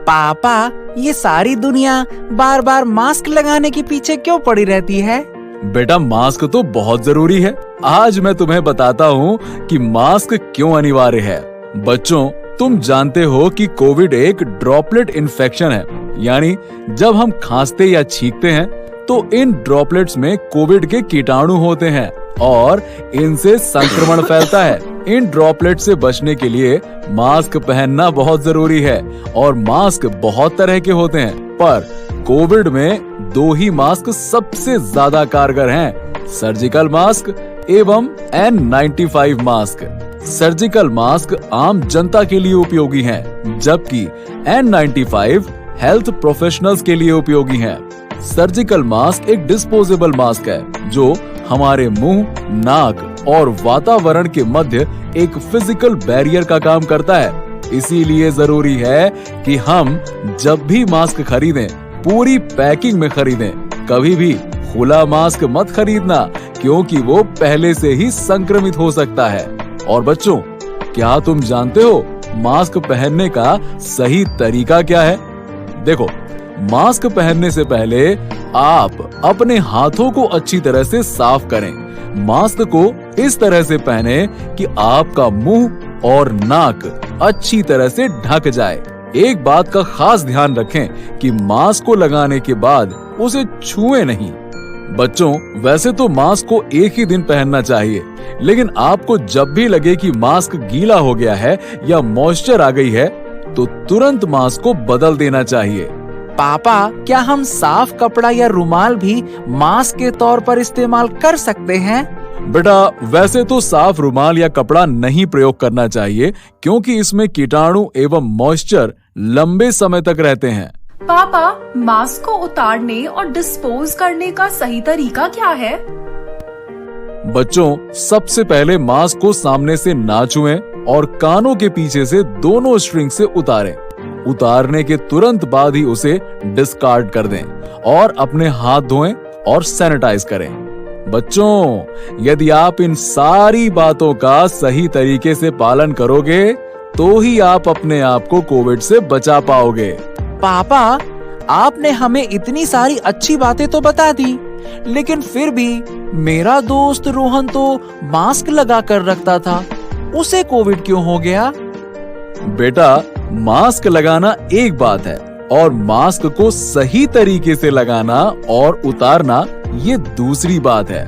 पापा, ये सारी दुनिया बार बार मास्क लगाने के पीछे क्यों पड़ी रहती है? बेटा, मास्क तो बहुत जरूरी है। आज मैं तुम्हें बताता हूँ कि मास्क क्यों अनिवार्य है। बच्चों, तुम जानते हो कि कोविड एक ड्रॉपलेट इन्फेक्शन है, यानी जब हम खांसते या छींकते हैं तो इन ड्रॉपलेट्स में कोविड के कीटाणु होते हैं और इनसे संक्रमण फैलता है। इन ड्रॉपलेट से बचने के लिए मास्क पहनना बहुत जरूरी है और मास्क बहुत तरह के होते हैं, पर कोविड में 2 ही मास्क सबसे ज्यादा कारगर हैं, सर्जिकल मास्क एवं N95 मास्क। सर्जिकल मास्क आम जनता के लिए उपयोगी हैं, जबकि N95 हेल्थ प्रोफेशनल्स के लिए उपयोगी हैं। सर्जिकल मास्क एक डिस्पोजेबल मास्क है जो हमारे मुंह, नाक और वातावरण के मध्य एक फिजिकल बैरियर का काम करता है। इसीलिए जरूरी है कि हम जब भी मास्क खरीदें, पूरी पैकिंग में खरीदें। कभी भी खुला मास्क मत खरीदना, क्योंकि वो पहले से ही संक्रमित हो सकता है। और बच्चों, क्या तुम जानते हो मास्क पहनने का सही तरीका क्या है? देखो, मास्क पहनने से पहले आप अपने हाथों को अच्छी तरह से साफ करें। मास्क को इस तरह से पहने कि आपका मुंह और नाक अच्छी तरह से ढक जाए। एक बात का खास ध्यान रखें कि मास्क को लगाने के बाद उसे छुएं नहीं। बच्चों, वैसे तो मास्क को एक ही दिन पहनना चाहिए, लेकिन आपको जब भी लगे कि मास्क गीला हो गया है या मॉइस्चर आ गई है, तो तुरंत मास्क को बदल देना चाहिए। पापा, क्या हम साफ कपड़ा या रुमाल भी मास्क के तौर पर इस्तेमाल कर सकते हैं? बेटा, वैसे तो साफ रुमाल या कपड़ा नहीं प्रयोग करना चाहिए, क्योंकि इसमें कीटाणु एवं मॉइस्चर लंबे समय तक रहते हैं। पापा, मास्क को उतारने और डिस्पोज करने का सही तरीका क्या है? बच्चों, सबसे पहले मास्क को सामने से ना छुएं और कानों के पीछे से दोनों स्ट्रिंग से उतारें। उतारने के तुरंत बाद ही उसे डिस्कार्ड कर दें और अपने हाथ धोएं और सैनिटाइज करें। बच्चों, यदि आप इन सारी बातों का सही तरीके से पालन करोगे तो ही आप अपने आप को कोविड से बचा पाओगे। पापा, आपने हमें इतनी सारी अच्छी बातें तो बता दी, लेकिन फिर भी मेरा दोस्त रोहन तो मास्क लगा कर रखता था, उसे कोविड क्यों हो गया? बेटा, मास्क लगाना एक बात है और मास्क को सही तरीके से लगाना और उतारना ये दूसरी बात है।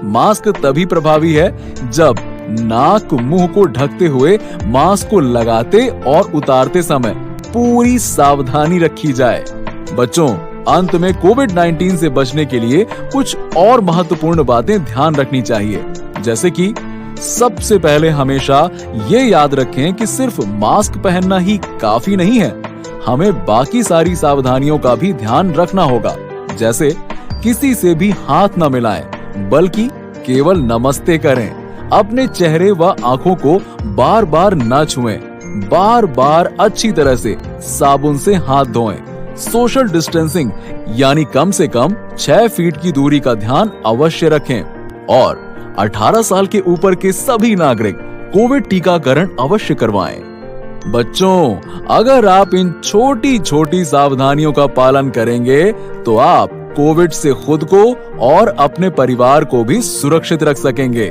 मास्क तभी प्रभावी है जब नाक, मुंह को ढकते हुए मास्क को लगाते और उतारते समय पूरी सावधानी रखी जाए। बच्चों, अंत में कोविड-19 से बचने के लिए कुछ और महत्वपूर्ण बातें ध्यान रखनी चाहिए, जैसे कि सबसे पहले हमेशा ये याद रखें कि सिर्फ मास्क पहनना ही काफी नहीं है। हमें बाकी सारी सावधानियों का भी ध्यान रखना होगा, जैसे किसी से भी हाथ न मिलाएं, बल्कि केवल नमस्ते करें। अपने चेहरे व आंखों को बार बार न छुएं, बार बार अच्छी तरह से साबुन से हाथ धोएं। सोशल डिस्टेंसिंग यानी कम से कम 6 फीट की दूरी का ध्यान अवश्य रखें और 18 साल के ऊपर के सभी नागरिक कोविड टीकाकरण अवश्य करवाएं। बच्चों, अगर आप इन छोटी छोटी सावधानियों का पालन करेंगे तो आप कोविड से खुद को और अपने परिवार को भी सुरक्षित रख सकेंगे।